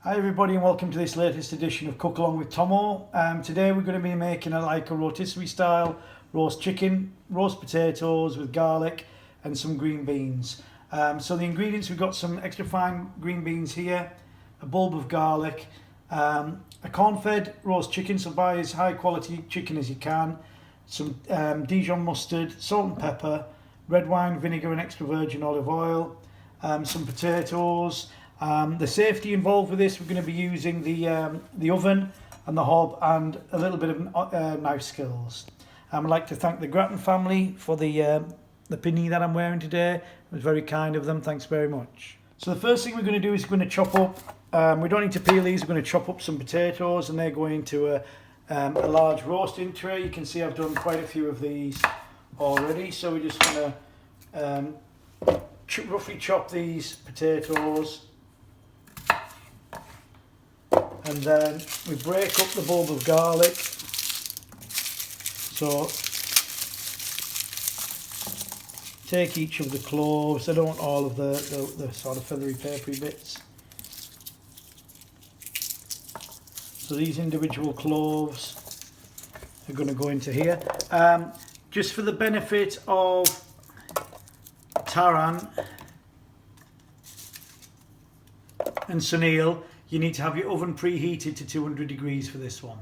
Hi everybody and welcome to this latest edition of Cook Along with Tommo. Today we're going to be making a rotisserie style roast chicken, roast potatoes with garlic and some green beans. So the ingredients, we've got some extra fine green beans here, a bulb of garlic, a corn-fed roast chicken, so buy as high quality chicken as you can, some Dijon mustard, salt and pepper, red wine, vinegar and extra virgin olive oil, some potatoes. The safety involved with this, we're going to be using the oven and the hob and a little bit of knife skills. I'd like to thank the Grattan family for the pinny that I'm wearing today. It was very kind of them, thanks very much. So the first thing we're going to do is we're going to chop up, we don't need to peel these, we're going to chop up some potatoes and they're going into a large roasting tray. You can see I've done quite a few of these already, so we're just going to roughly chop these potatoes. And then we break up the bulb of garlic. So take each of the cloves. I don't want all of the sort of feathery papery bits. So these individual cloves are going to go into here. Just for the benefit of Taran and Sunil, you need to have your oven preheated to 200 degrees for this one.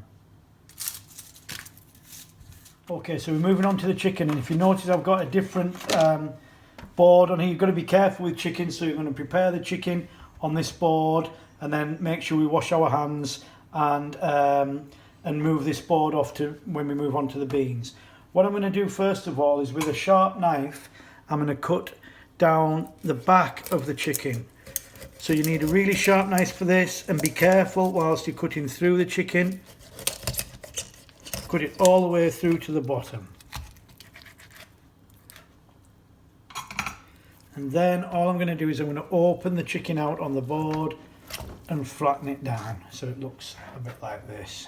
Okay, so we're moving on to the chicken, and if you notice I've got a different board on here. You've got to be careful with chicken, so you're going to prepare the chicken on this board and then make sure we wash our hands and move this board off to when we move on to the beans. What I'm going to do first of all is with a sharp knife, I'm going to cut down the back of the chicken. So you need a really sharp knife for this, and be careful whilst you're cutting through the chicken. Cut it all the way through to the bottom. And then all I'm going to do is I'm going to open the chicken out on the board and flatten it down so it looks a bit like this.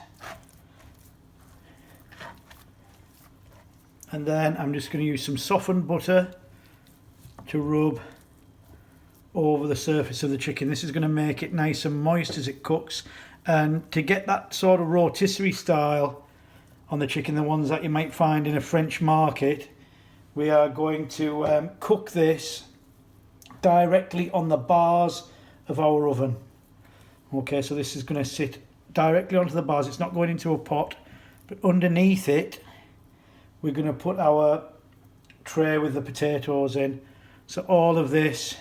And then I'm just going to use some softened butter to rub over the surface of the chicken. This is going to make it nice and moist as it cooks, and to get that sort of rotisserie style on the chicken, the ones that you might find in a French market, we are going to cook this directly on the bars of our oven. Okay, so this is going to sit directly onto the bars. It's not going into a pot, but underneath it we're going to put our tray with the potatoes in. So all of this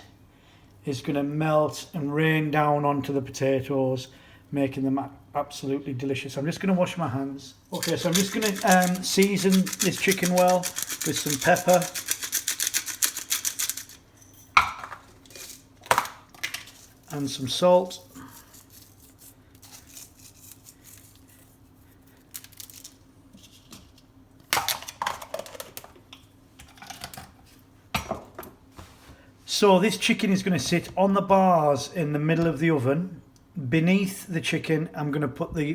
is going to melt and rain down onto the potatoes, making them absolutely delicious. I'm just going to wash my hands. Okay, so I'm just going to season this chicken well with some pepper, and some salt. So this chicken is going to sit on the bars in the middle of the oven. Beneath the chicken, I'm going to put the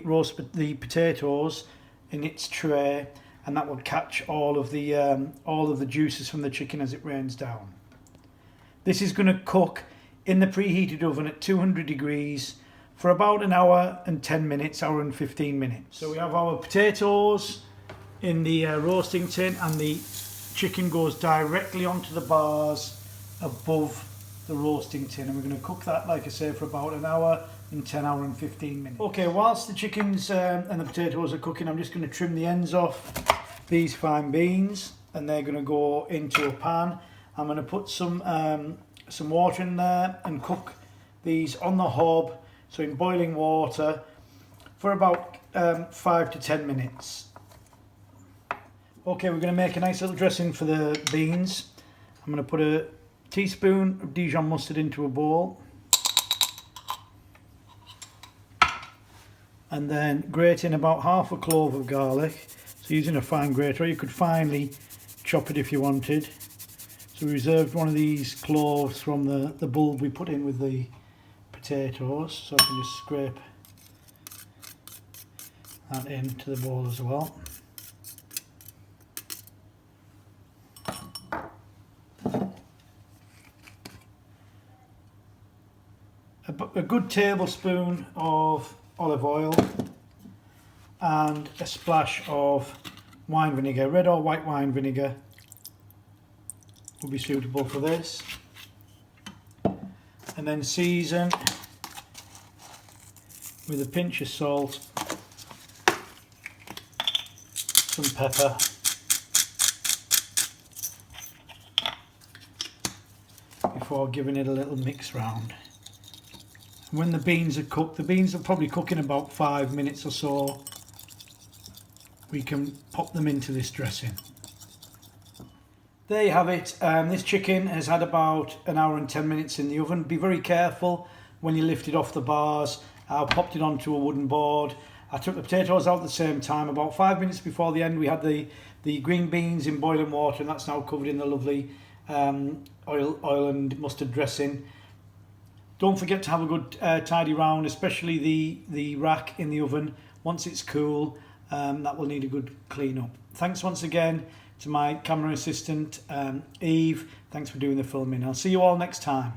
potatoes in its tray, and that will catch all of the juices from the chicken as it rains down. This is going to cook in the preheated oven at 200 degrees for about an hour and 10 minutes, hour and 15 minutes. So we have our potatoes in the roasting tin, and the chicken goes directly onto the bars above the roasting tin, and we're going to cook that, like I say, for about an hour and 10, hour and 15 minutes. Okay, whilst the chickens and the potatoes are cooking, I'm just going to trim the ends off these fine beans, and they're going to go into a pan. I'm going to put some water in there and cook these on the hob, so in boiling water, for about 5 to 10 minutes. Okay, we're going to make a nice little dressing for the beans. I'm going to put a teaspoon of Dijon mustard into a bowl, and then grate in about half a clove of garlic. So using a fine grater, or you could finely chop it if you wanted. So we reserved one of these cloves from the bulb we put in with the potatoes, so I can just scrape that into the bowl as well. a good tablespoon of olive oil and a splash of wine vinegar. Red or white wine vinegar will be suitable for this. And then season with a pinch of salt, some pepper, before giving it a little mix round. When the beans are cooked, the beans will probably cook in about 5 minutes or so, we can pop them into this dressing. There you have it. This chicken has had about 1 hour and 10 minutes in the oven. Be very careful when you lift it off the bars. I popped it onto a wooden board. I took the potatoes out at the same time. About 5 minutes before the end, we had the green beans in boiling water, and that's now covered in the lovely oil and mustard dressing. Don't forget to have a good tidy round, especially the rack in the oven. Once it's cool, that will need a good clean up. Thanks once again to my camera assistant, Eve. Thanks for doing the filming. I'll see you all next time.